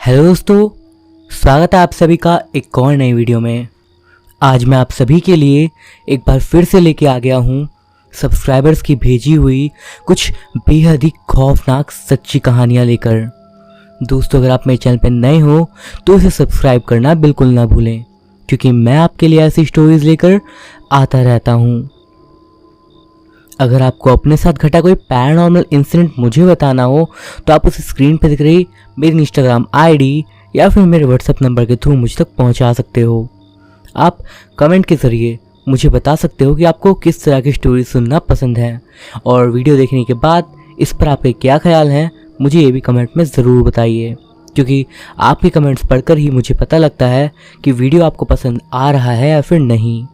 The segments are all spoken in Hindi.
हेलो दोस्तों, स्वागत है आप सभी का एक और नई वीडियो में। आज मैं आप सभी के लिए एक बार फिर से लेके आ गया हूँ सब्सक्राइबर्स की भेजी हुई कुछ बेहद ही खौफनाक सच्ची कहानियाँ लेकर। दोस्तों, अगर आप मेरे चैनल पर नए हो तो इसे सब्सक्राइब करना बिल्कुल ना भूलें, क्योंकि मैं आपके लिए ऐसी स्टोरीज लेकर आता रहता हूँ। अगर आपको अपने साथ घटा कोई पैरानॉर्मल इंसिडेंट मुझे बताना हो तो आप उस स्क्रीन पर दिख रही मेरी इंस्टाग्राम आईडी या फिर मेरे व्हाट्सएप नंबर के थ्रू मुझ तक पहुंचा सकते हो। आप कमेंट के ज़रिए मुझे बता सकते हो कि आपको किस तरह की स्टोरी सुनना पसंद है, और वीडियो देखने के बाद इस पर आपके क्या ख्याल हैं मुझे ये भी कमेंट में ज़रूर बताइए, क्योंकि आपके कमेंट्स पढ़कर ही मुझे पता लगता है कि वीडियो आपको पसंद आ रहा है या फिर नहीं।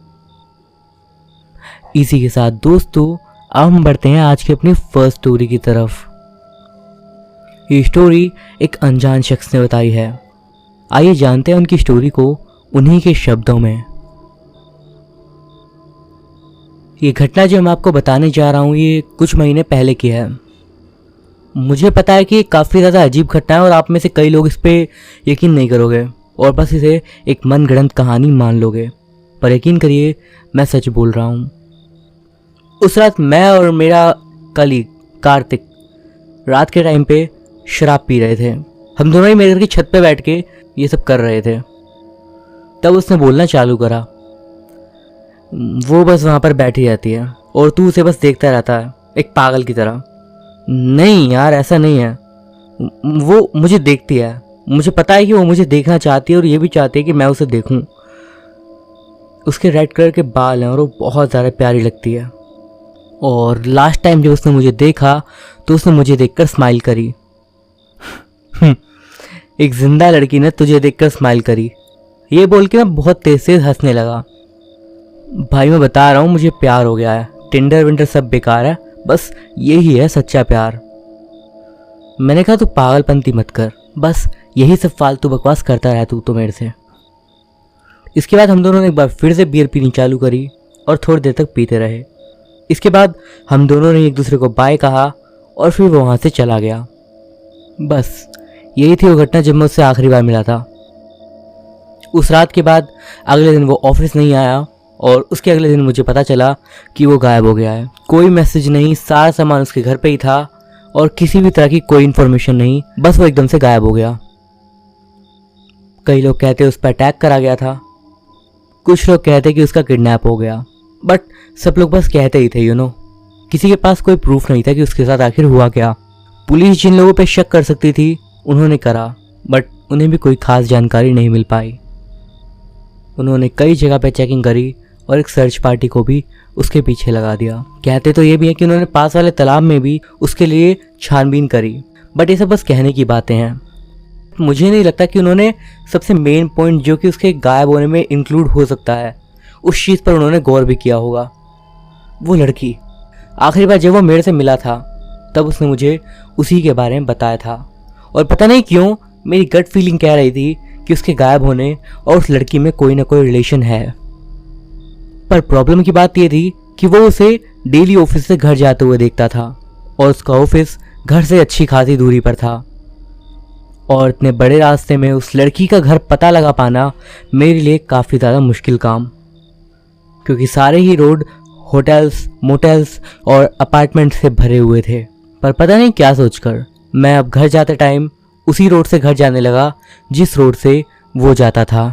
इसी के साथ दोस्तों, अब हम बढ़ते हैं आज की अपनी फर्स्ट स्टोरी की तरफ। ये स्टोरी एक अनजान शख्स ने बताई है। आइए जानते हैं उनकी स्टोरी को उन्हीं के शब्दों में। ये घटना जो मैं आपको बताने जा रहा हूँ ये कुछ महीने पहले की है। मुझे पता है कि ये काफ़ी ज़्यादा अजीब घटना है और आप में से कई लोग इस पर यकीन नहीं करोगे और बस इसे एक मनगढ़ंत कहानी मान लोगे, पर यकीन करिए मैं सच बोल रहा हूँ। उस रात मैं और मेरा कलीग कार्तिक रात के टाइम पे शराब पी रहे थे। हम दोनों ही मेरे घर की छत पे बैठ के ये सब कर रहे थे। तब उसने बोलना चालू करा, वो बस वहाँ पर बैठी रहती है और तू उसे बस देखता रहता है एक पागल की तरह। नहीं यार, ऐसा नहीं है, वो मुझे देखती है। मुझे पता है कि वो मुझे देखना चाहती है और ये भी चाहती है कि मैं उसे देखूं। उसके रेड कलर के बाल हैं और वो बहुत ज़्यादा प्यारी लगती है। और लास्ट टाइम जब उसने मुझे देखा तो उसने मुझे देखकर स्माइल करी। एक जिंदा लड़की ने तुझे देखकर स्माइल करी, ये बोल के मैं बहुत तेज से हंसने लगा। भाई मैं बता रहा हूँ, मुझे प्यार हो गया है। टिंडर विंडर सब बेकार है, बस यही है सच्चा प्यार। मैंने कहा तू पागलपंती मत कर, बस यही सब फालतू बकवास करता रहा तू तो मेरे से। इसके बाद हम दोनों ने एक बार फिर से बियर पीनी चालू करी और थोड़ी देर तक पीते रहे। इसके बाद हम दोनों ने एक दूसरे को बाय कहा और फिर वो वहाँ से चला गया। बस यही थी वो घटना जब मैं उससे आखिरी बार मिला था। उस रात के बाद अगले दिन वो ऑफिस नहीं आया और उसके अगले दिन मुझे पता चला कि वो गायब हो गया है। कोई मैसेज नहीं, सारा सामान उसके घर पे ही था और किसी भी तरह की कोई इन्फॉर्मेशन नहीं, बस वो एकदम से गायब हो गया। कई लोग कहते उस पर अटैक करा गया था, कुछ लोग कहते कि उसका किडनैप हो गया, बट सब लोग बस कहते ही थे, किसी के पास कोई प्रूफ नहीं था कि उसके साथ आखिर हुआ क्या। पुलिस जिन लोगों पे शक कर सकती थी उन्होंने करा, बट उन्हें भी कोई खास जानकारी नहीं मिल पाई। उन्होंने कई जगह पे चेकिंग करी और एक सर्च पार्टी को भी उसके पीछे लगा दिया। कहते तो ये भी है कि उन्होंने पास वाले तालाब में भी उसके लिए छानबीन करी, बट ये सब बस कहने की बातें हैं। मुझे नहीं लगता कि उन्होंने सबसे मेन पॉइंट जो कि उसके गायब होने में इंक्लूड हो सकता है उस चीज़ पर उन्होंने गौर भी किया होगा। वो लड़की आखिरी बार जब वो मेरे से मिला था तब उसने मुझे उसी के बारे में बताया था, और पता नहीं क्यों मेरी गट फीलिंग कह रही थी कि उसके गायब होने और उस लड़की में कोई ना कोई रिलेशन है। पर प्रॉब्लम की बात यह थी कि वो उसे डेली ऑफिस से घर जाते हुए देखता था और उसका ऑफिस घर से अच्छी खासी दूरी पर था, और इतने बड़े रास्ते में उस लड़की का घर पता लगा पाना मेरे लिए काफ़ी ज़्यादा मुश्किल काम, क्योंकि सारे ही रोड होटल्स, मोटेल्स और अपार्टमेंट से भरे हुए थे। पर पता नहीं क्या सोचकर मैं अब घर जाते टाइम उसी रोड से घर जाने लगा जिस रोड से वो जाता था।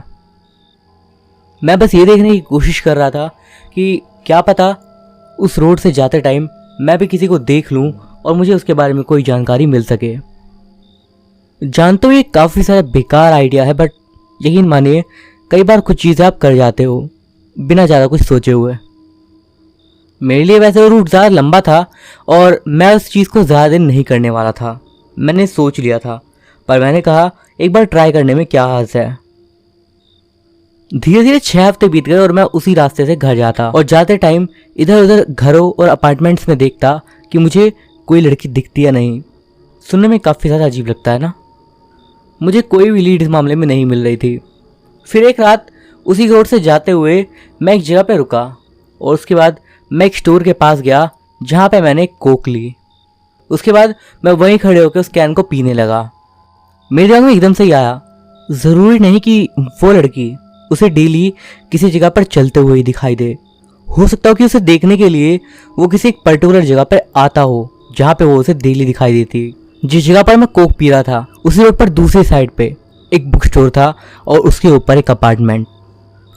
मैं बस ये देखने की कोशिश कर रहा था कि क्या पता उस रोड से जाते टाइम मैं भी किसी को देख लूं और मुझे उसके बारे में कोई जानकारी मिल सके। जानता हूँ ये काफ़ी सारा बेकार आइडिया है, बट यकीन मानिए कई बार कुछ चीज़ें आप कर जाते हो बिना ज़्यादा कुछ सोचे हुए। मेरे लिए वैसे वो रूट ज़्यादा लंबा था और मैं उस चीज़ को ज़्यादा दिन नहीं करने वाला था। मैंने सोच लिया था, पर मैंने कहा एक बार ट्राई करने में क्या हर्ज है। धीरे धीरे 6 हफ्ते बीत गए और मैं उसी रास्ते से घर जाता और जाते टाइम इधर उधर घरों और अपार्टमेंट्स में देखता कि मुझे कोई लड़की दिखती या नहीं। सुनने में काफ़ी ज़्यादा अजीब लगता है ना। मुझे कोई भी लीड इस मामले में नहीं मिल रही थी। फिर एक रात उसी रोड से जाते हुए मैं एक जगह पे रुका और उसके बाद मैं एक स्टोर के पास गया जहाँ पे मैंने कोक ली। उसके बाद मैं वहीं खड़े होकर उस कैन को पीने लगा। मेरे दिमाग में एकदम से ही आया, जरूरी नहीं कि वो लड़की उसे डेली किसी जगह पर चलते हुए दिखाई दे। हो सकता हो कि उसे देखने के लिए वो किसी एक पर्टिकुलर जगह पर आता हो जहाँ पे वो उसे डेली दिखाई देती। जिस जगह पर मैं कोक पी रहा था उसी रोड पर दूसरी साइड पे एक बुक स्टोर था और उसके ऊपर एक अपार्टमेंट।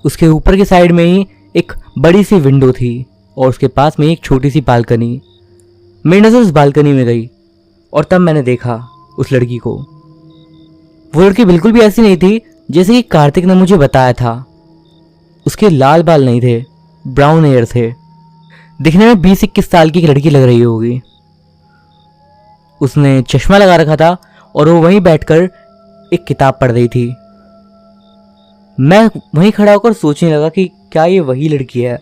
उसके ऊपर की साइड में ही एक बड़ी सी विंडो थी और उसके पास में एक छोटी सी बालकनी। मेरी नज़र उस बालकनी में गई और तब मैंने देखा उस लड़की को। वो लड़की बिल्कुल भी ऐसी नहीं थी जैसे कि कार्तिक ने मुझे बताया था। उसके लाल बाल नहीं थे, ब्राउन हेयर थे। दिखने में 20-21 साल की एक लड़की लग रही होगी। उसने चश्मा लगा रखा था और वो वहीं बैठकर एक किताब पढ़ रही थी। मैं वहीं खड़ा होकर सोचने लगा कि क्या ये वही लड़की है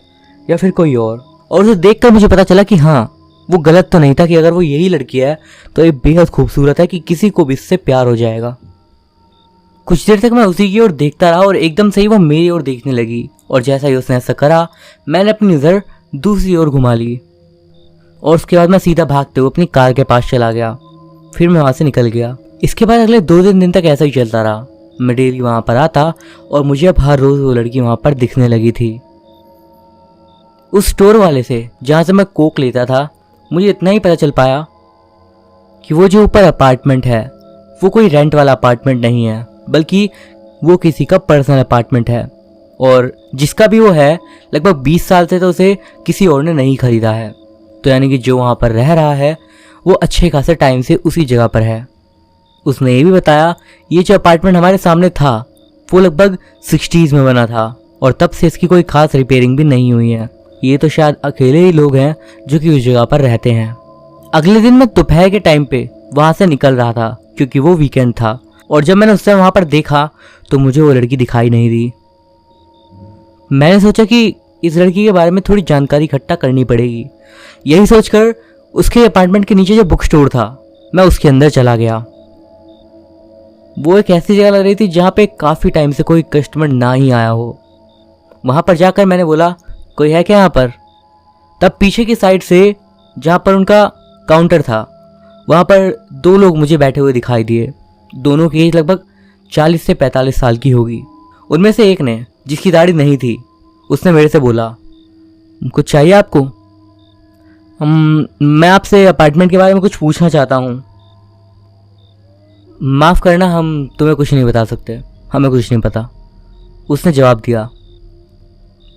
या फिर कोई और उसे देखकर मुझे पता चला कि हाँ, वो गलत तो नहीं था कि अगर वो यही लड़की है तो ये बेहद खूबसूरत है कि किसी को भी इससे प्यार हो जाएगा। कुछ देर तक मैं उसी की ओर देखता रहा और एकदम से ही वो मेरी ओर देखने लगी और जैसा ही उसने ऐसा करा मैंने अपनी नज़र दूसरी ओर घुमा ली और उसके बाद मैं सीधा भागते हुए अपनी कार के पास चला गया। फिर मैं वहाँ से निकल गया। इसके बाद अगले 2-3 दिन तक ऐसा ही चलता रहा। मैं डेली वहाँ पर आता और मुझे अब हर रोज़ वो लड़की वहाँ पर दिखने लगी थी। उस स्टोर वाले से जहाँ से मैं कोक लेता था मुझे इतना ही पता चल पाया कि वो जो ऊपर अपार्टमेंट है वो कोई रेंट वाला अपार्टमेंट नहीं है, बल्कि वो किसी का पर्सनल अपार्टमेंट है और जिसका भी वो है लगभग 20 साल से तो उसे किसी और ने नहीं खरीदा है। तो यानी कि जो वहाँ पर रह रहा है वो अच्छे खासे टाइम से उसी जगह पर है। उसने ये भी बताया ये जो अपार्टमेंट हमारे सामने था वो लगभग 60s में बना था और तब से इसकी कोई खास रिपेयरिंग भी नहीं हुई है। ये तो शायद अकेले ही लोग हैं जो कि उस जगह पर रहते हैं। अगले दिन मैं दोपहर के टाइम पे वहाँ से निकल रहा था क्योंकि वो वीकेंड था और जब मैंने उससे वहाँ पर देखा तो मुझे वो लड़की दिखाई नहीं दी। मैंने सोचा कि इस लड़की के बारे में थोड़ी जानकारी इकट्ठा करनी पड़ेगी। यही सोचकर उसके अपार्टमेंट के नीचे जो बुक स्टोर था मैं उसके अंदर चला गया। वो एक ऐसी जगह लग रही थी जहाँ पे काफ़ी टाइम से कोई कस्टमर ना ही आया हो। वहाँ पर जाकर मैंने बोला कोई है क्या यहाँ पर? तब पीछे की साइड से जहाँ पर उनका काउंटर था वहाँ पर 2 लोग मुझे बैठे हुए दिखाई दिए। दोनों की एज लगभग 40 से 45 साल की होगी। उनमें से एक ने, जिसकी दाढ़ी नहीं थी, उसने मेरे से बोला कुछ चाहिए आपको? मैं आपसे अपार्टमेंट के बारे में कुछ पूछना चाहता हूँ। माफ़ करना, हम तुम्हें कुछ नहीं बता सकते, हमें कुछ नहीं पता, उसने जवाब दिया।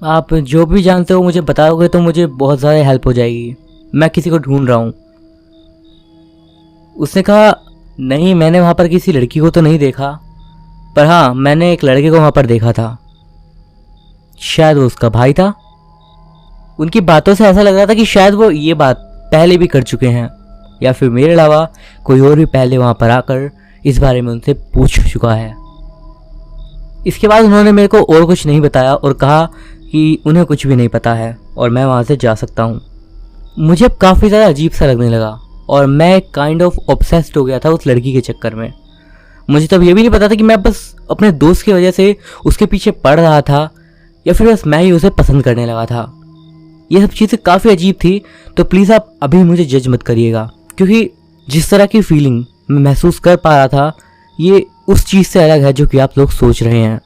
आप जो भी जानते हो मुझे बताओगे तो मुझे बहुत ज़्यादा हेल्प हो जाएगी, मैं किसी को ढूंढ रहा हूँ। उसने कहा नहीं, मैंने वहाँ पर किसी लड़की को तो नहीं देखा, पर हाँ मैंने एक लड़के को वहाँ पर देखा था, शायद वो उसका भाई था। उनकी बातों से ऐसा लग रहा था कि शायद वो ये बात पहले भी कर चुके हैं या फिर मेरे अलावा कोई और भी पहले वहाँ पर आकर इस बारे में उनसे पूछ चुका है। इसके बाद उन्होंने मेरे को और कुछ नहीं बताया और कहा कि उन्हें कुछ भी नहीं पता है और मैं वहाँ से जा सकता हूँ। मुझे अब काफ़ी ज़्यादा अजीब सा लगने लगा और मैं काइंड ऑफ ऑब्सेस्ड हो गया था उस लड़की के चक्कर में। मुझे तब ये भी नहीं पता था कि मैं बस अपने दोस्त की वजह से उसके पीछे पड़ रहा था या फिर बस मैं ही उसे पसंद करने लगा था। ये सब चीज़ें काफ़ी अजीब थी, तो प्लीज़ आप अभी मुझे जज मत करिएगा, क्योंकि जिस तरह की फीलिंग मैं महसूस कर पा रहा था ये उस चीज़ से अलग है जो कि आप लोग सोच रहे हैं।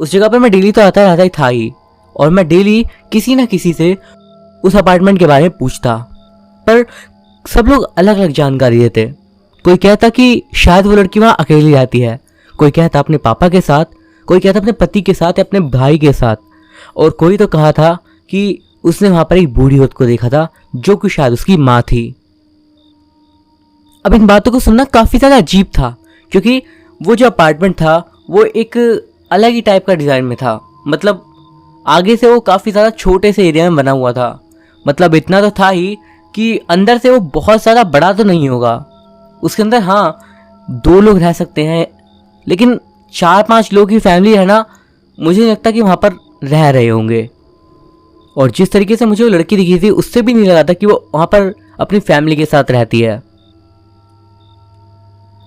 उस जगह पर मैं डेली तो आता रहता ही था ही और मैं डेली किसी ना किसी से उस अपार्टमेंट के बारे में पूछता, पर सब लोग अलग अलग जानकारी देते। कोई कहता कि शायद वो लड़की वहाँ अकेली रहती है, कोई कहता अपने पापा के साथ, कोई कहता अपने पति के साथ या अपने भाई के साथ, और कोई तो कहा था कि उसने वहाँ पर एक बूढ़ी औरत को देखा था जो कि शायद उसकी माँ थी। अब इन बातों को सुनना काफ़ी ज़्यादा अजीब था, क्योंकि वो जो अपार्टमेंट था वो एक अलग ही टाइप का डिज़ाइन में था। मतलब आगे से वो काफ़ी ज़्यादा छोटे से एरिया में बना हुआ था, मतलब इतना तो था ही कि अंदर से वो बहुत ज़्यादा बड़ा तो नहीं होगा। उसके अंदर हाँ 2 लोग रह सकते हैं, लेकिन 4-5 लोग की फैमिली है ना, मुझे नहीं लगता कि वहाँ पर रह रहे होंगे। और जिस तरीके से मुझे वो लड़की दिखी थी उससे भी नहीं लगा था कि वो वहाँ पर अपनी फैमिली के साथ रहती है।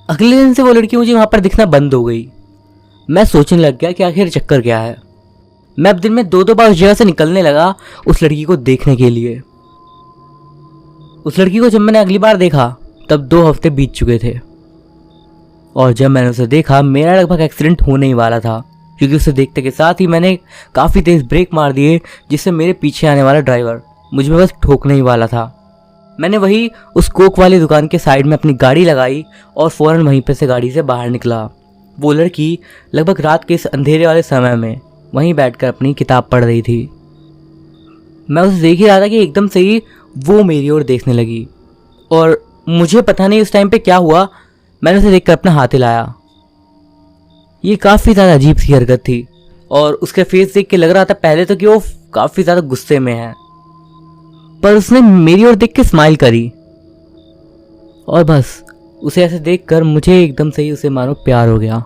अगले दिन से वो लड़की मुझे वहाँ पर दिखना बंद हो गई। मैं सोचने लग गया कि आखिर चक्कर क्या है। मैं अब दिन में 2-2 बार उस जगह से निकलने लगा उस लड़की को देखने के लिए। उस लड़की को जब मैंने अगली बार देखा तब 2 हफ्ते बीत चुके थे। और जब मैंने उसे देखा मेरा लगभग एक्सीडेंट होने ही वाला था, क्योंकि उसे देखते के साथ ही मैंने काफ़ी तेज़ ब्रेक मार दिए, जिससे मेरे पीछे आने वाला ड्राइवर मुझ में बस ठोकने ही वाला था। मैंने वही उस कोक वाली दुकान के साइड में अपनी गाड़ी लगाई और फ़ौरन वहीं पे से गाड़ी से बाहर निकला। वो लड़की लगभग रात के इस अंधेरे वाले समय में वहीं बैठकर अपनी किताब पढ़ रही थी। मैं उसे देख ही रहा था कि एकदम से ही वो मेरी ओर देखने लगी, और मुझे पता नहीं उस टाइम पे क्या हुआ, मैंने उसे देखकर अपना हाथ हिलाया। ये काफ़ी ज़्यादा अजीब सी हरकत थी, और उसके फेस देख के लग रहा था पहले तो कि वो काफ़ी ज़्यादा गुस्से में है, पर उसने मेरी ओर देख के स्माइल करी, और बस उसे ऐसे देखकर मुझे एकदम से ही उसे मानो प्यार हो गया।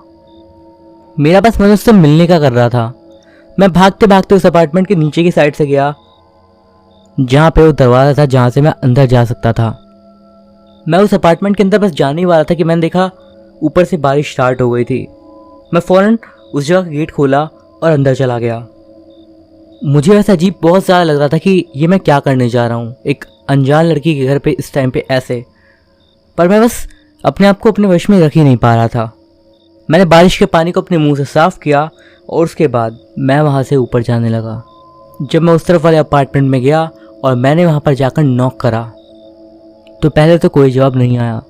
मेरा बस मन उससे मिलने का कर रहा था। मैं भागते भागते उस अपार्टमेंट के नीचे की साइड से गया, जहाँ पे वो दरवाज़ा था जहाँ से मैं अंदर जा सकता था। मैं उस अपार्टमेंट के अंदर बस जाने ही वाला था कि मैंने देखा ऊपर से बारिश स्टार्ट हो गई थी। मैं फ़ौरन उस जगह का गेट खोला और अंदर चला गया। मुझे वैसा अजीब बहुत ज़्यादा लग रहा था कि ये मैं क्या करने जा रहा हूँ एक अनजान लड़की के घर पे इस टाइम पे ऐसे, पर मैं बस अपने आप को अपने वश में रख ही नहीं पा रहा था। मैंने बारिश के पानी को अपने मुंह से साफ़ किया और उसके बाद मैं वहाँ से ऊपर जाने लगा। जब मैं उस तरफ वाले अपार्टमेंट में गया और मैंने वहाँ पर जाकर नॉक करा, तो पहले तो कोई जवाब नहीं आया।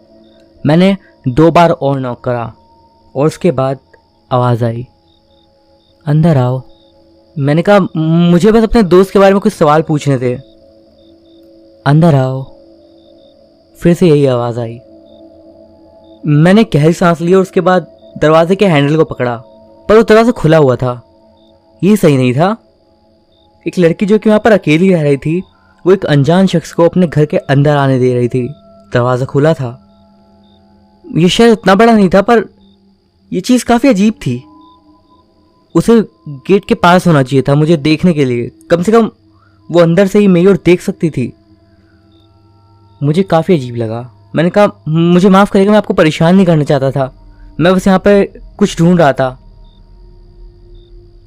मैंने 2 बार और नॉक करा और उसके बाद आवाज़ आई, अंदर आओ। मैंने कहा मुझे बस अपने दोस्त के बारे में कुछ सवाल पूछने थे। अंदर आओ। फिर से यही आवाज़ आई। मैंने गहरी सांस ली और उसके बाद दरवाजे के हैंडल को पकड़ा, पर वो दरवाज़ा खुला हुआ था। ये सही नहीं था। एक लड़की जो कि वहाँ पर अकेली रह रही थी, वो एक अनजान शख्स को अपने घर के अंदर आने दे रही थी। दरवाज़ा खुला था। ये शायद उतना बड़ा नहीं था, पर यह चीज़ काफ़ी अजीब थी। उसे गेट के पास होना चाहिए था मुझे देखने के लिए, कम से कम वो अंदर से ही मेरी ओर देख सकती थी। मुझे काफ़ी अजीब लगा। मैंने कहा मुझे माफ़ करिएगा, मैं आपको परेशान नहीं करना चाहता था, मैं बस यहाँ पर कुछ ढूंढ रहा था।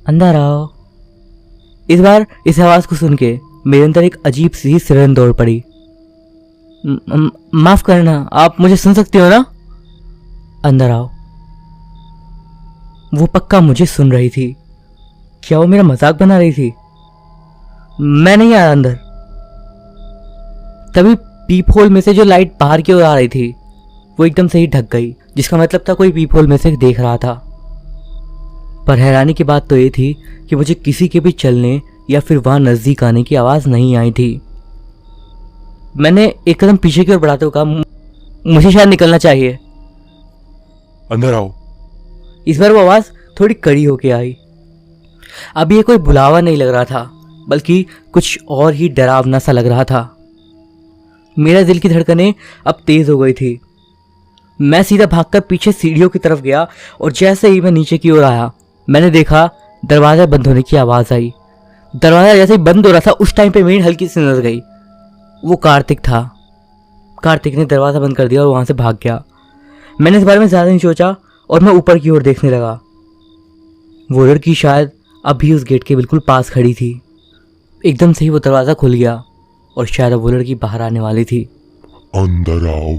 अंदर आओ। इस बार इस आवाज़ को सुन के मेरे अंदर एक अजीब सी सिरन दौड़ पड़ी। माफ़ करना, आप मुझे सुन सकते हो ना? अंदर आओ। वो पक्का मुझे सुन रही थी। क्या वो मेरा मजाक बना रही थी? मैं नहीं आया अंदर। तभी पीप होल में से जो लाइट बाहर की ओर आ रही थी वो एकदम से ही ढक गई, जिसका मतलब था कोई पीप होल में से देख रहा था। पर हैरानी की बात तो ये थी कि मुझे किसी के भी चलने या फिर वहां नजदीक आने की आवाज नहीं आई थी। मैंने एक कदम पीछे की ओर बढ़ाते हुए कहा मुझे शायद निकलना चाहिए। अंदर आओ। इस बार वो आवाज थोड़ी कड़ी होके आई। अब ये कोई बुलावा नहीं लग रहा था, बल्कि कुछ और ही डरावना सा लग रहा था। मेरा दिल की धड़कनें अब तेज हो गई थी। मैं सीधा भागकर पीछे सीढ़ियों की तरफ गया और जैसे ही मैं नीचे की ओर आया, मैंने देखा दरवाजा बंद होने की आवाज आई। दरवाजा जैसे ही बंद हो रहा था उस टाइम पे मेरी हल्की सी नजर गई। वो कार्तिक था। कार्तिक ने दरवाजा बंद कर दिया और वहां से भाग गया। मैंने इस बारे में ज्यादा नहीं सोचा और मैं ऊपर की ओर देखने लगा। वो लड़की शायद अभी उस गेट के बिल्कुल पास खड़ी थी। एकदम से ही वो दरवाजा खुल गया और शायद वो लड़की बाहर आने वाली थी। अंदर आओ।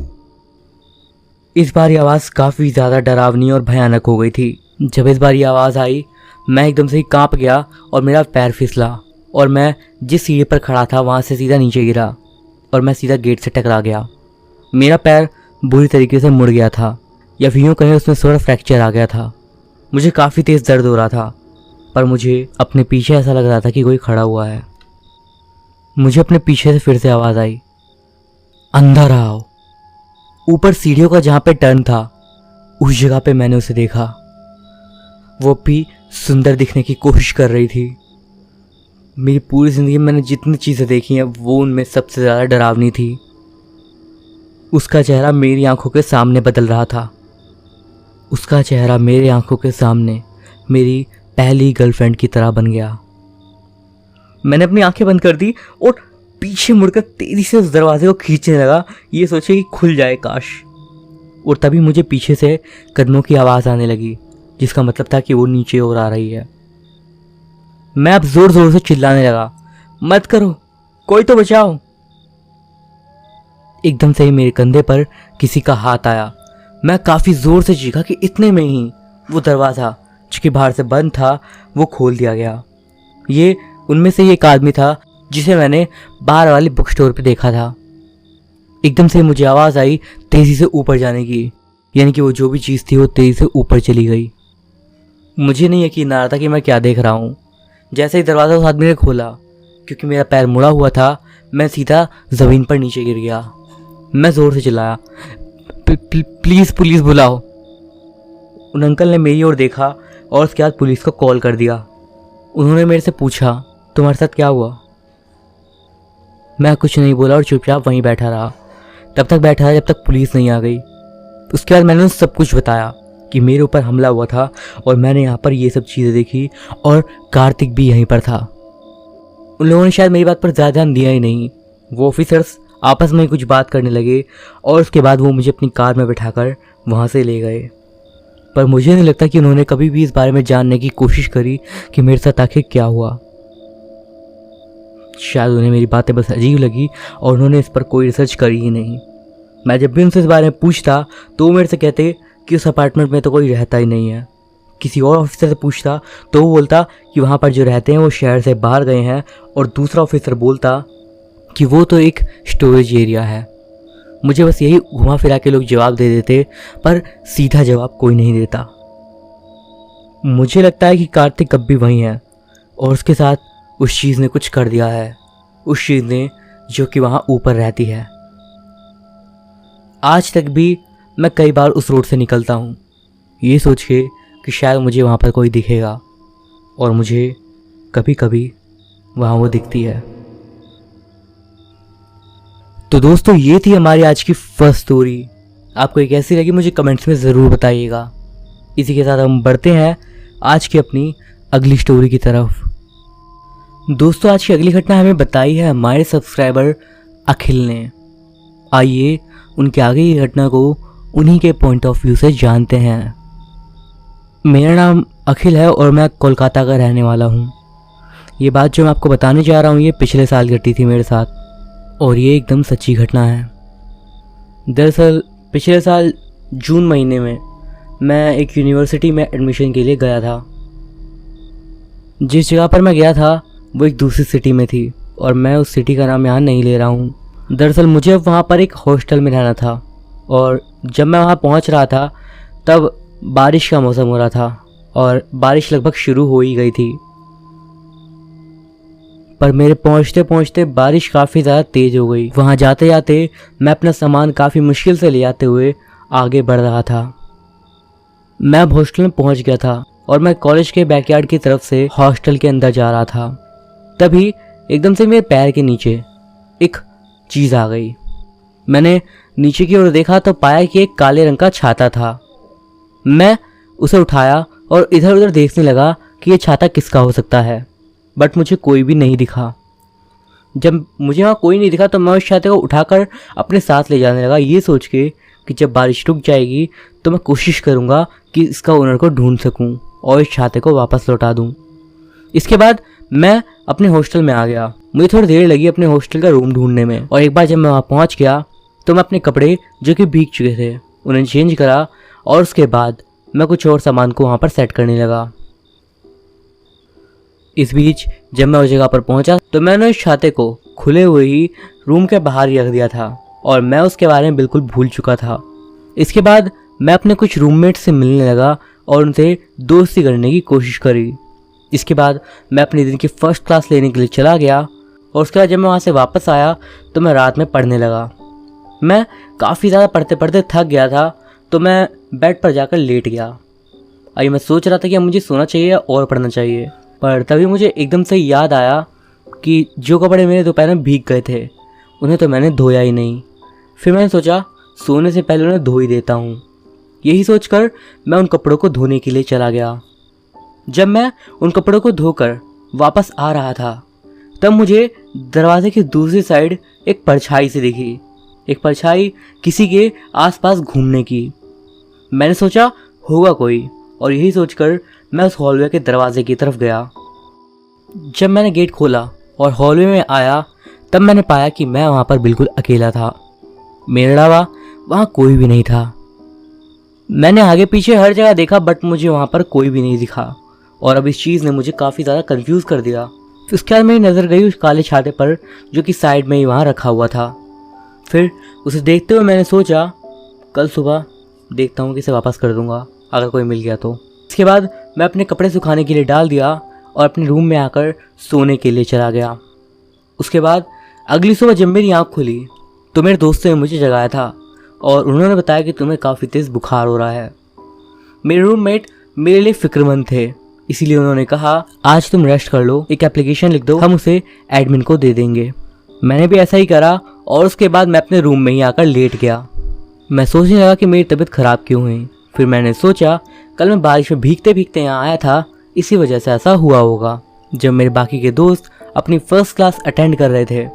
इस बार ये आवाज़ काफ़ी ज़्यादा डरावनी और भयानक हो गई थी। जब इस बार ये आवाज़ आई, मैं एकदम से ही कांप गया और मेरा पैर फिसला और मैं जिस सीढ़ी पर खड़ा था वहाँ से सीधा नीचे गिरा और मैं सीधा गेट से टकरा गया। मेरा पैर बुरी तरीके से मुड़ गया था, या फिर यूँ कहीं उसमें थोड़ा फ्रैक्चर आ गया था। मुझे काफ़ी तेज़ दर्द हो रहा था, पर मुझे अपने पीछे ऐसा लग रहा था कि कोई खड़ा हुआ है। मुझे अपने पीछे से फिर से आवाज़ आई, अंदर आओ। ऊपर सीढ़ियों का जहाँ पे टर्न था उस जगह पे मैंने उसे देखा। वो भी सुंदर दिखने की कोशिश कर रही थी। मेरी पूरी ज़िंदगी में मैंने जितनी चीज़ें देखी हैं वो उनमें सबसे ज़्यादा डरावनी थी। उसका चेहरा मेरी आंखों के सामने बदल रहा था। उसका चेहरा मेरी आंखों के सामने मेरी पहली गर्लफ्रेंड की तरह बन गया। मैंने अपनी आंखें बंद कर दी और पीछे मुड़कर तेजी से उस दरवाजे को खींचने लगा, ये सोचे कि खुल जाए काश। और तभी मुझे पीछे से कदमों की आवाज़ आने लगी, जिसका मतलब था कि वो नीचे और आ रही है। मैं अब जोर जोर से चिल्लाने लगा, मत करो, कोई तो बचाओ। एकदम से ही मेरे कंधे पर किसी का हाथ आया। मैं काफ़ी ज़ोर से चीखा कि इतने में ही वो दरवाज़ा जो कि बाहर से बंद था वो खोल दिया गया। ये उनमें से ही एक आदमी था जिसे मैंने बाहर वाली बुक स्टोर पे देखा था। एकदम से मुझे आवाज़ आई तेज़ी से ऊपर जाने की, यानी कि वो जो भी चीज़ थी वो तेज़ी से ऊपर चली गई। मुझे नहीं यकीन आ रहा था कि मैं क्या देख रहा हूँ। जैसे ही दरवाज़ा उस आदमी ने खोला, क्योंकि मेरा पैर मुड़ा हुआ था, मैं सीधा ज़मीन पर नीचे गिर गया। मैं ज़ोर से चिल्लाया, प्लीज़ पुलिस बुलाओ। उन अंकल ने मेरी ओर देखा और उसके बाद पुलिस को कॉल कर दिया। उन्होंने मेरे से पूछा, तुम्हारे साथ क्या हुआ? मैं कुछ नहीं बोला और चुपचाप वहीं बैठा रहा। तब तक बैठा रहा जब तक पुलिस नहीं आ गई। उसके बाद मैंने उन्हें सब कुछ बताया कि मेरे ऊपर हमला हुआ था और मैंने यहाँ पर ये सब चीज़ें देखी और कार्तिक भी यहीं पर था। उन लोगों ने शायद मेरी बात पर ज़्यादा ध्यान दिया ही नहीं। वो ऑफिसर्स आपस में कुछ बात करने लगे और उसके बाद वो मुझे अपनी कार में बिठाकर वहाँ से ले गए। पर मुझे नहीं लगता कि उन्होंने कभी भी इस बारे में जानने की कोशिश करी कि मेरे साथ आखिर क्या हुआ। शायद उन्हें मेरी बातें बस अजीब लगी और उन्होंने इस पर कोई रिसर्च करी ही नहीं। मैं जब भी उनसे इस बारे में पूछता तो वो मेरे से कहते कि उस अपार्टमेंट में तो कोई रहता ही नहीं है। किसी और ऑफिसर से पूछता तो वो बोलता कि वहाँ पर जो रहते हैं वो शहर से बाहर गए हैं, और दूसरा ऑफिसर बोलता कि वो तो एक स्टोरेज एरिया है। मुझे बस यही घुमा फिरा के लोग जवाब दे देते, पर सीधा जवाब कोई नहीं देता। मुझे लगता है कि कार्तिक अब भी वहीं है और उसके साथ उस चीज़ ने कुछ कर दिया है, उस चीज़ ने जो कि वहाँ ऊपर रहती है। आज तक भी मैं कई बार उस रोड से निकलता हूँ ये सोच के कि शायद मुझे वहाँ पर कोई दिखेगा, और मुझे कभी कभी वहाँ वो दिखती है। तो दोस्तों, ये थी हमारी आज की फर्स्ट स्टोरी। आपको ये कैसी लगी मुझे कमेंट्स में ज़रूर बताइएगा। इसी के साथ हम बढ़ते हैं आज की अपनी अगली स्टोरी की तरफ। दोस्तों, आज की अगली घटना हमें बताई है हमारे सब्सक्राइबर अखिल ने। आइए उनके आगे की घटना को उन्हीं के पॉइंट ऑफ व्यू से जानते हैं। मेरा नाम अखिल है और मैं कोलकाता का रहने वाला हूँ। ये बात जो मैं आपको बताने जा रहा हूँ ये पिछले साल घटी थी मेरे साथ, और ये एकदम सच्ची घटना है। दरअसल पिछले साल जून महीने में मैं एक यूनिवर्सिटी में एडमिशन के लिए गया था। जिस जगह पर मैं गया था वो एक दूसरी सिटी में थी, और मैं उस सिटी का नाम यहाँ नहीं ले रहा हूँ। दरअसल मुझे वहाँ पर एक हॉस्टल में रहना था, और जब मैं वहाँ पहुँच रहा था तब बारिश का मौसम हो रहा था और बारिश लगभग शुरू हो ही गई थी। पर मेरे पहुँचते पहुँचते बारिश काफ़ी ज़्यादा तेज़ हो गई। वहाँ जाते जाते मैं अपना सामान काफ़ी मुश्किल से ले आते हुए आगे बढ़ रहा था। मैं अब हॉस्टल में पहुँच गया था और मैं कॉलेज के बैकयार्ड की तरफ से हॉस्टल के अंदर जा रहा था। तभी एकदम से मेरे पैर के नीचे एक चीज़ आ गई। मैंने नीचे की ओर देखा तो पाया कि एक काले रंग का छाता था। मैं उसे उठाया और इधर उधर देखने लगा कि ये छाता किसका हो सकता है, बट मुझे कोई भी नहीं दिखा। जब मुझे वहाँ कोई नहीं दिखा तो मैं उस छाते को उठाकर अपने साथ ले जाने लगा, ये सोच के कि जब बारिश रुक जाएगी तो मैं कोशिश करूँगा कि इसका ओनर को ढूंढ सकूँ और इस छाते को वापस लौटा दूँ। इसके बाद मैं अपने हॉस्टल में आ गया। मुझे थोड़ी देर लगी अपने हॉस्टल का रूम ढूंढने में, और एक बार जब मैं वहाँ पहुँच गया तो मैं अपने कपड़े जो कि भीग चुके थे उन्हें चेंज करा, और उसके बाद मैं कुछ और सामान को वहाँ पर सेट करने लगा। इस बीच जब मैं उस जगह पर पहुँचा तो मैंने उस छाते को खुले हुए ही रूम के बाहर ही रख दिया था, और मैं उसके बारे में बिल्कुल भूल चुका था। इसके बाद मैं अपने कुछ रूममेट से मिलने लगा और उनसे दोस्ती करने की कोशिश करी। इसके बाद मैं अपने दिन की फर्स्ट क्लास लेने के लिए चला गया, और उसके बाद जब मैं वहाँ से वापस आया तो मैं रात में पढ़ने लगा। मैं काफ़ी ज़्यादा पढ़ते पढ़ते थक गया था, तो मैं बेड पर जाकर लेट गया। अभी मैं सोच रहा था कि अब मुझे सोना चाहिए और पढ़ना चाहिए, पर तभी मुझे एकदम से याद आया कि जो कपड़े मेरे दोपहर में भीग गए थे उन्हें तो मैंने धोया ही नहीं। फिर मैंने सोचा सोने से पहले उन्हें धो ही देता हूँ। यही सोचकर मैं उन कपड़ों को धोने के लिए चला गया। जब मैं उन कपड़ों को धोकर वापस आ रहा था तब मुझे दरवाजे की दूसरी साइड एक परछाई सी दिखी, एक परछाई किसी के आसपास घूमने की। मैंने सोचा होगा कोई, और यही सोचकर मैं उस हॉलवे के दरवाजे की तरफ गया। जब मैंने गेट खोला और हॉलवे में आया तब मैंने पाया कि मैं वहाँ पर बिल्कुल अकेला था। मेरे अलावा वहाँ कोई भी नहीं था। मैंने आगे पीछे हर जगह देखा बट मुझे वहाँ पर कोई भी नहीं दिखा और अब इस चीज़ ने मुझे काफ़ी ज़्यादा कंफ्यूज कर दिया। फिर उसके बाद मेरी नज़र गई उस काले छाते पर जो कि साइड में ही वहाँ रखा हुआ था। फिर उसे देखते हुए मैंने सोचा कल सुबह देखता हूँ कि इसे वापस कर दूँगा अगर कोई मिल गया तो। इसके बाद मैं अपने कपड़े सुखाने के लिए डाल दिया और अपने रूम में आकर सोने के लिए चला गया। उसके बाद अगली सुबह जब मेरी आँख खुली तो मेरे दोस्तों ने मुझे जगाया था और उन्होंने बताया कि तुम्हें काफ़ी तेज़ बुखार हो रहा है। मेरे रूममेट मेरे लिए फिक्रमंद थे, इसीलिए उन्होंने कहा आज तुम रेस्ट कर लो, एक एप्लीकेशन लिख दो, हम उसे एडमिन को दे देंगे। मैंने भी ऐसा ही करा और उसके बाद मैं अपने रूम में ही आकर लेट गया। मैं सोचने लगा कि मेरी तबीयत ख़राब क्यों हुई। फिर मैंने सोचा कल मैं बारिश में भीगते भीगते यहाँ आया था, इसी वजह से ऐसा हुआ होगा। जब मेरे बाकी के दोस्त अपनी फर्स्ट क्लास अटेंड कर रहे थे,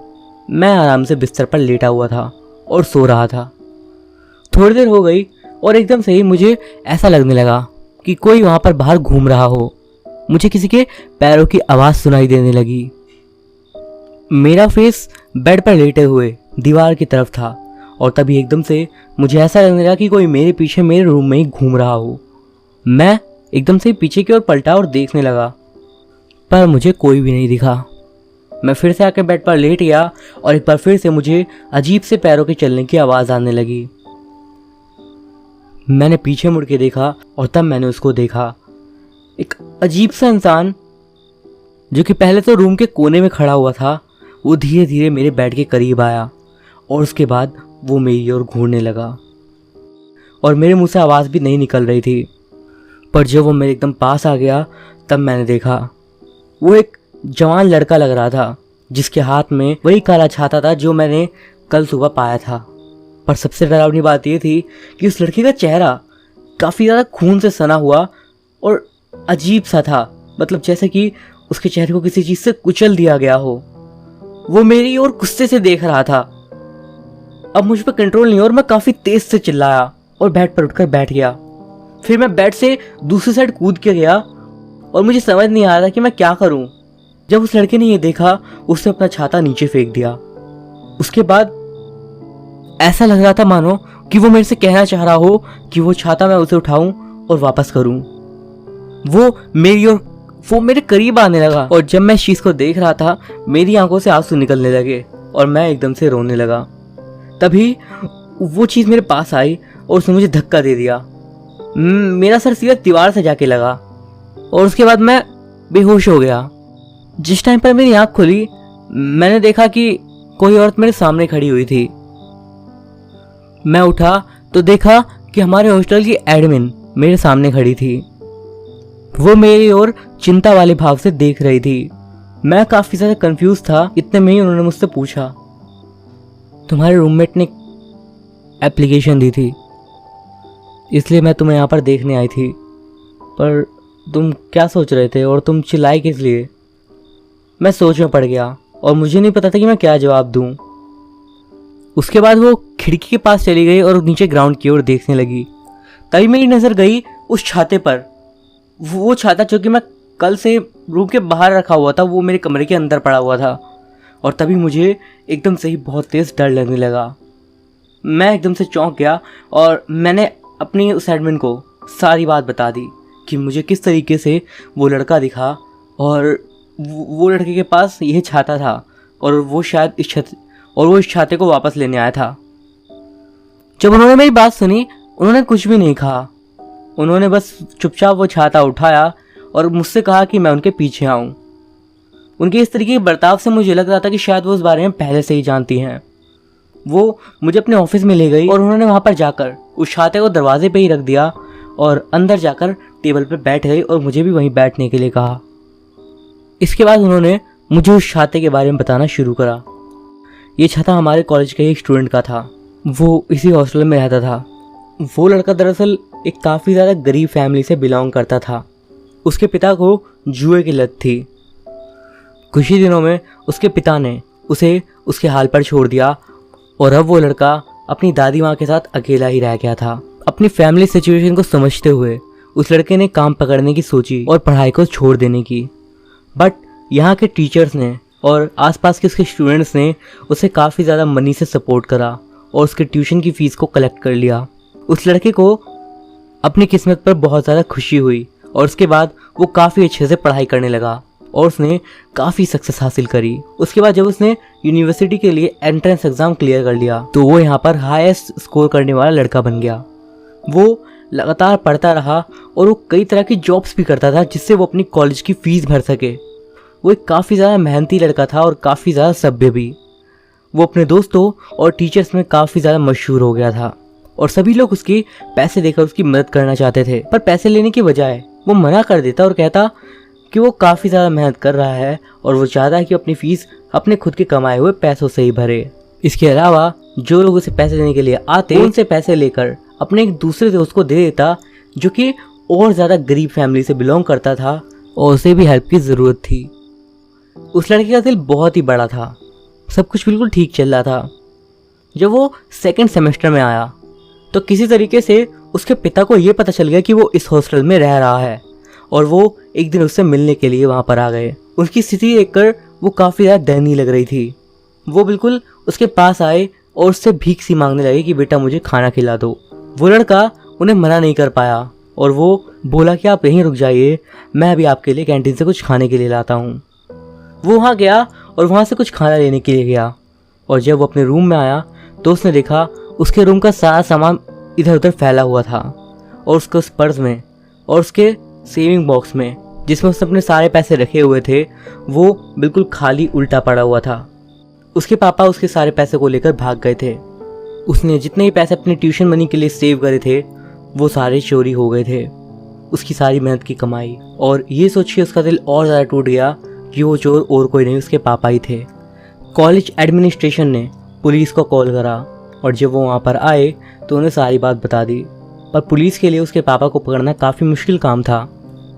मैं आराम से बिस्तर पर लेटा हुआ था और सो रहा था। थोड़ी देर हो गई और एकदम से ही मुझे ऐसा लगने लगा कि कोई वहाँ पर बाहर घूम रहा हो। मुझे किसी के पैरों की आवाज़ सुनाई देने लगी। मेरा फेस बेड पर लेटे हुए दीवार की तरफ था और तभी एकदम से मुझे ऐसा लगने लगा कि कोई मेरे पीछे मेरे रूम में ही घूम रहा हो। मैं एकदम से पीछे की ओर पलटा और देखने लगा पर मुझे कोई भी नहीं दिखा। मैं फिर से आकर बेड पर लेट गया और एक बार फिर से मुझे अजीब से पैरों के चलने की आवाज़ आने लगी। मैंने पीछे मुड़ के देखा और तब मैंने उसको देखा, एक अजीब सा इंसान जो कि पहले तो रूम के कोने में खड़ा हुआ था, वो धीरे धीरे मेरे बेड के करीब आया और उसके बाद वो मेरी ओर घूरने लगा और मेरे मुंह से आवाज़ भी नहीं निकल रही थी। पर जब वो मेरे एकदम पास आ गया तब मैंने देखा वो एक जवान लड़का लग रहा था जिसके हाथ में वही काला छाता था जो मैंने कल सुबह पाया था। पर सबसे डरावनी बात ये थी कि उस लड़के का चेहरा काफ़ी ज़्यादा खून से सना हुआ और अजीब सा था, मतलब जैसे कि उसके चेहरे को किसी चीज़ से कुचल दिया गया हो। वो मेरी ओर गुस्से से देख रहा था। अब मुझ पर कंट्रोल नहीं और मैं काफ़ी तेज़ से चिल्लाया और बेड पर उठकर बैठ गया। फिर मैं बेड से दूसरी साइड कूद के गया और मुझे समझ नहीं आ रहा कि मैं क्या करूं। जब उस लड़के ने ये देखा उसने अपना छाता नीचे फेंक दिया। उसके बाद ऐसा लग रहा था मानो कि वो मेरे से कहना चाह रहा हो कि वो छाता मैं उसे उठाऊं और वापस करूं। वो मेरे करीब आने लगा और जब मैं इस चीज़ को देख रहा था मेरी आंखों से आंसू निकलने लगे और मैं एकदम से रोने लगा। तभी वो चीज़ मेरे पास आई और उसने मुझे धक्का दे दिया। मेरा सर सीधा दीवार से जाके लगा और उसके बाद मैं बेहोश हो गया। जिस टाइम पर मेरी आँख खुली मैंने देखा कि कोई औरत मेरे सामने खड़ी हुई थी। मैं उठा तो देखा कि हमारे हॉस्टल की एडमिन मेरे सामने खड़ी थी। वो मेरी ओर चिंता वाले भाव से देख रही थी। मैं काफ़ी ज़्यादा कंफ्यूज था। इतने में ही उन्होंने मुझसे पूछा, तुम्हारे रूममेट ने एप्लीकेशन दी थी इसलिए मैं तुम्हें यहाँ पर देखने आई थी, पर तुम क्या सोच रहे थे और तुम चिल्लाई किस लिए? मैं सोच में पड़ गया और मुझे नहीं पता था कि मैं क्या जवाब दूं। उसके बाद वो खिड़की के पास चली गई और नीचे ग्राउंड की ओर देखने लगी। तभी मेरी नज़र गई उस छाते पर। वो छाता जो कि मैं कल से रूम के बाहर रखा हुआ था वो मेरे कमरे के अंदर पड़ा हुआ था और तभी मुझे एकदम से ही बहुत तेज़ डर लगने लगा। मैं एकदम से चौंक गया और मैंने अपनी उस एडमिन को सारी बात बता दी कि मुझे किस तरीके से वो लड़का दिखा और वो लड़के के पास यह छाता था और वो शायद इस छाते को वापस लेने आया था। जब उन्होंने मेरी बात सुनी उन्होंने कुछ भी नहीं कहा। उन्होंने बस चुपचाप वो छाता उठाया और मुझसे कहा कि मैं उनके पीछे आऊँ। उनके इस तरीके के बर्ताव से मुझे लग रहा था कि शायद वो उस बारे में पहले से ही जानती हैं। वो मुझे अपने ऑफिस में ले गई और उन्होंने वहाँ पर जाकर उस छाते को दरवाजे पे ही रख दिया और अंदर जाकर टेबल पर बैठ गई और मुझे भी वहीं बैठने के लिए कहा। इसके बाद उन्होंने मुझे उस छाते के बारे में बताना शुरू करा। ये छाता हमारे कॉलेज के एक स्टूडेंट का था, वो इसी हॉस्टल में रहता था। वो लड़का दरअसल एक काफ़ी ज़्यादा गरीब फैमिली से बिलोंग करता था। उसके पिता को जुए की लत थी। कुछ ही दिनों में उसके पिता ने उसे उसके हाल पर छोड़ दिया और अब वो लड़का अपनी दादी माँ के साथ अकेला ही रह गया था। अपनी फैमिली सिचुएशन को समझते हुए उस लड़के ने काम पकड़ने की सोची और पढ़ाई को छोड़ देने की, बट यहाँ के टीचर्स ने और आसपास के उसके स्टूडेंट्स ने उसे काफ़ी ज़्यादा मनी से सपोर्ट करा और उसके ट्यूशन की फ़ीस को कलेक्ट कर लिया। उस लड़के को अपनी किस्मत पर बहुत ज़्यादा खुशी हुई और उसके बाद वो काफ़ी अच्छे से पढ़ाई करने लगा और उसने काफ़ी सक्सेस हासिल करी। उसके बाद जब उसने यूनिवर्सिटी के लिए एंट्रेंस एग्ज़ाम क्लियर कर लिया तो वो यहाँ पर हाईएस्ट स्कोर करने वाला लड़का बन गया। वो लगातार पढ़ता रहा और वो कई तरह की जॉब्स भी करता था जिससे वो अपनी कॉलेज की फ़ीस भर सके। वो एक काफ़ी ज़्यादा मेहनती लड़का था और काफ़ी ज़्यादा सभ्य भी। वो अपने दोस्तों और टीचर्स में काफ़ी ज़्यादा मशहूर हो गया था और सभी लोग उसकी पैसे देकर उसकी मदद करना चाहते थे, पर पैसे लेने की बजाय वो मना कर देता और कहता कि वो काफ़ी ज़्यादा मेहनत कर रहा है और वो चाहता है कि अपनी फ़ीस अपने खुद के कमाए हुए पैसों से ही भरे। इसके अलावा जो लोग उसे पैसे देने के लिए आते उनसे पैसे लेकर अपने एक दूसरे दोस्त को दे देता जो कि और ज़्यादा गरीब फैमिली से बिलोंग करता था और उसे भी हेल्प की ज़रूरत थी। उस लड़के का दिल बहुत ही बड़ा था, सब कुछ बिल्कुल ठीक चल रहा था। जब वो सेकंड सेमेस्टर में आया तो किसी तरीके से उसके पिता को ये पता चल गया कि वो इस हॉस्टल में रह रहा है और वो एक दिन उससे मिलने के लिए वहाँ पर आ गए। उसकी स्थिति देखकर वो काफ़ी ज़्यादा दयनीय लग रही थी। वो बिल्कुल उसके पास आए और उससे भीख सी मांगने लगे कि बेटा मुझे खाना खिला दो। वो लड़का उन्हें मना नहीं कर पाया और वो बोला कि आप यहीं रुक जाइए, मैं अभी आपके लिए कैंटीन से कुछ खाने के लिए लाता हूँ। वो वहाँ गया और वहाँ से कुछ खाना लेने के लिए गया और जब वो अपने रूम में आया तो उसने देखा उसके रूम का सारा सामान इधर उधर फैला हुआ था और उसके उस पर्स में और उसके सेविंग बॉक्स में जिसमें उसने अपने सारे पैसे रखे हुए थे वो बिल्कुल खाली उल्टा पड़ा हुआ था। उसके पापा उसके सारे पैसे को लेकर भाग गए थे। उसने जितने ही पैसे अपनी ट्यूशन मनी के लिए सेव करे थे वो सारे चोरी हो गए थे, उसकी सारी मेहनत की कमाई। और ये सोच के उसका दिल और ज़्यादा टूट गया कि वो चोर और कोई नहीं उसके पापा ही थे। कॉलेज एडमिनिस्ट्रेशन ने पुलिस को कॉल करा और जब वो वहाँ पर आए तो उन्हें सारी बात बता दी, पर पुलिस के लिए उसके पापा को पकड़ना काफ़ी मुश्किल काम था।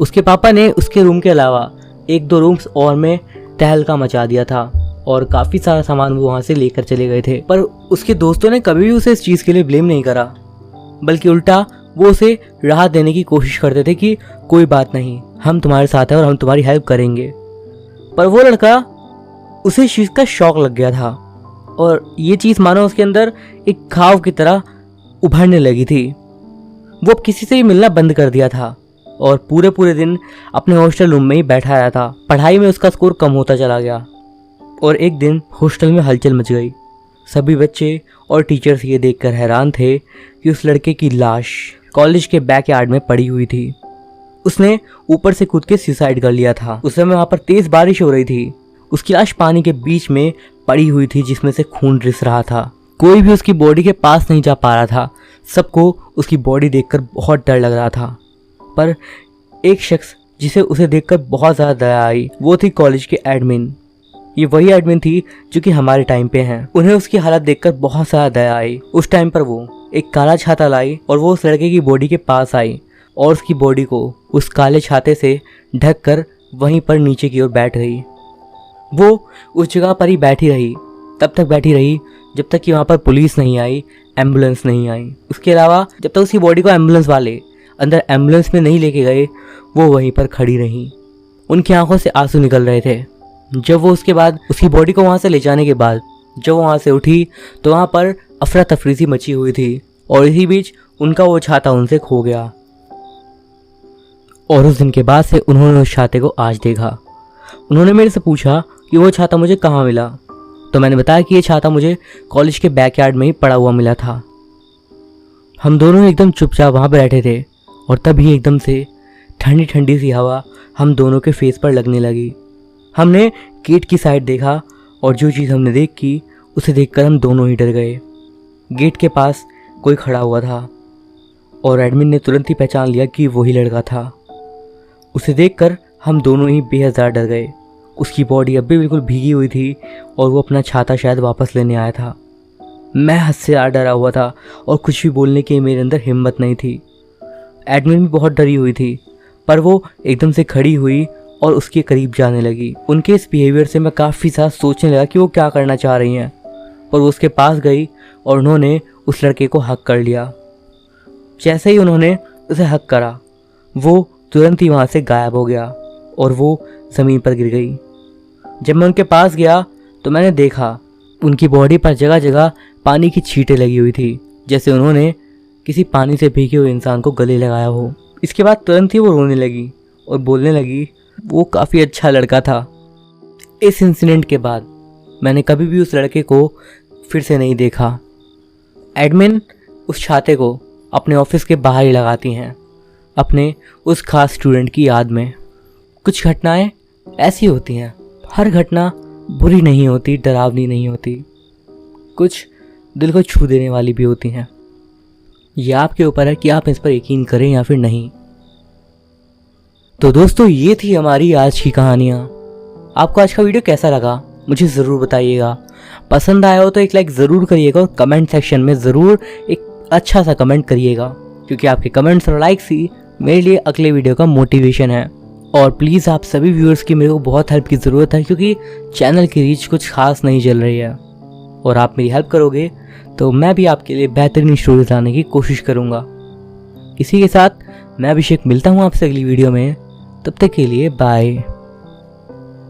उसके पापा ने उसके रूम के अलावा एक दो रूम्स और में तहलका मचा दिया था और काफ़ी सारा सामान वो वहाँ से लेकर चले गए थे। पर उसके दोस्तों ने कभी भी उसे इस चीज़ के लिए ब्लेम नहीं करा, बल्कि उल्टा वो उसे राहत देने की कोशिश करते थे कि कोई बात नहीं, हम तुम्हारे साथ हैं और हम तुम्हारी हेल्प करेंगे। पर वो लड़का, उसे इस चीज़ का शौक लग गया था और ये चीज़ मानो उसके अंदर एक घाव की तरह उभरने लगी थी। वो अब किसी से भी मिलना बंद कर दिया था और पूरे पूरे दिन अपने हॉस्टल रूम में ही बैठा आया था। पढ़ाई में उसका स्कोर कम होता चला गया और एक दिन हॉस्टल में हलचल मच गई। सभी बच्चे और टीचर्स ये देखकर हैरान थे कि उस लड़के की लाश कॉलेज के बैकयार्ड में पड़ी हुई थी। उसने ऊपर से कूद के सुसाइड कर लिया था। उस समय वहाँ पर तेज़ बारिश हो रही थी। उसकी लाश पानी के बीच में पड़ी हुई थी जिसमें से खून रिस रहा था। कोई भी उसकी बॉडी के पास नहीं जा पा रहा था। सबको उसकी बॉडी देखकर बहुत डर लग रहा था, पर एक शख्स जिसे उसे देखकर बहुत ज़्यादा दया आई वो थी कॉलेज के एडमिन। ये वही एडमिन थी जो कि हमारे टाइम पे हैं। उन्हें उसकी हालत देखकर बहुत ज़्यादा दया आई। उस टाइम पर वो एक काला छाता लाई और वो उस लड़के की बॉडी के पास आई और उसकी बॉडी को उस काले छाते से ढक कर वहीं पर नीचे की ओर बैठ गई। वो उस जगह पर ही बैठी रही, तब तक बैठी रही जब तक कि वहाँ पर पुलिस नहीं आई, एम्बुलेंस नहीं आई। उसके अलावा जब तक उसकी बॉडी को एम्बुलेंस वाले अंदर एम्बुलेंस में नहीं लेके गए वो वहीं पर खड़ी रहीं। उनकी आंखों से आंसू निकल रहे थे। जब वो उसके बाद उसकी बॉडी को वहाँ से ले जाने के बाद जब वो वहाँ से उठी तो वहाँ पर अफरा तफरी सी मची हुई थी और इसी बीच उनका वो छाता उनसे खो गया। और उस दिन के बाद से उन्होंने उस छाते को आज देखा। उन्होंने मेरे से पूछा कि वो छाता मुझे कहाँ मिला, तो मैंने बताया कि ये छाता मुझे कॉलेज के बैकयार्ड में ही पड़ा हुआ मिला था। हम दोनों एकदम चुपचाप वहाँ बैठे थे और तभी एकदम से ठंडी ठंडी सी हवा हम दोनों के फेस पर लगने लगी। हमने गेट की साइड देखा और जो चीज़ हमने देखी उसे देखकर हम दोनों ही डर गए। गेट के पास कोई खड़ा हुआ था और एडमिन ने तुरंत ही पहचान लिया कि वही लड़का था। उसे देखकर हम दोनों ही बेहद ज़्यादा डर गए। उसकी बॉडी अब भी बिल्कुल भीगी हुई थी और वो अपना छाता शायद वापस लेने आया था। मैं हद से ज़्यादा डरा हुआ था और कुछ भी बोलने की मेरे अंदर हिम्मत नहीं थी। एडमिन भी बहुत डरी हुई थी, पर वो एकदम से खड़ी हुई और उसके करीब जाने लगी। उनके इस बिहेवियर से मैं काफ़ी ज़्यादा सोचने लगा कि वो क्या करना चाह रही हैं, पर वो उसके पास गई और उन्होंने उस लड़के को हक कर लिया। जैसे ही उन्होंने उसे हक करा वो तुरंत ही वहाँ से गायब हो गया और वो ज़मीन पर गिर गई। जब मैं उनके पास गया तो मैंने देखा उनकी बॉडी पर जगह जगह पानी की छींटें लगी हुई थी, जैसे उन्होंने किसी पानी से भीगे हुए इंसान को गले लगाया हो। इसके बाद तुरंत ही वो रोने लगी और बोलने लगी वो काफ़ी अच्छा लड़का था। इस इंसिडेंट के बाद मैंने कभी भी उस लड़के को फिर से नहीं देखा। एडमिन उस छाते को अपने ऑफिस के बाहर ही लगाती हैं, अपने उस खास स्टूडेंट की याद में। कुछ घटनाएं ऐसी होती हैं, हर घटना बुरी नहीं होती, डरावनी नहीं होती, कुछ दिल को छू देने वाली भी होती हैं। यह आपके ऊपर है कि आप इस पर यकीन करें या फिर नहीं। तो दोस्तों, ये थी हमारी आज की कहानियाँ। आपको आज का वीडियो कैसा लगा मुझे ज़रूर बताइएगा। पसंद आया हो तो एक लाइक ज़रूर करिएगा और कमेंट सेक्शन में ज़रूर एक अच्छा सा कमेंट करिएगा, क्योंकि आपके कमेंट्स और लाइक्स ही मेरे लिए अगले वीडियो का मोटिवेशन है। और प्लीज़ आप सभी व्यूअर्स की मेरे को बहुत हेल्प की ज़रूरत है, क्योंकि चैनल की रीच कुछ खास नहीं चल रही है। और आप मेरी हेल्प करोगे तो मैं भी आपके लिए बेहतरीन स्टोरीज लाने की कोशिश करूँगा। इसी के साथ मैं अभिषेक मिलता हूँ आपसे अगली वीडियो में। तब तक के लिए बाय।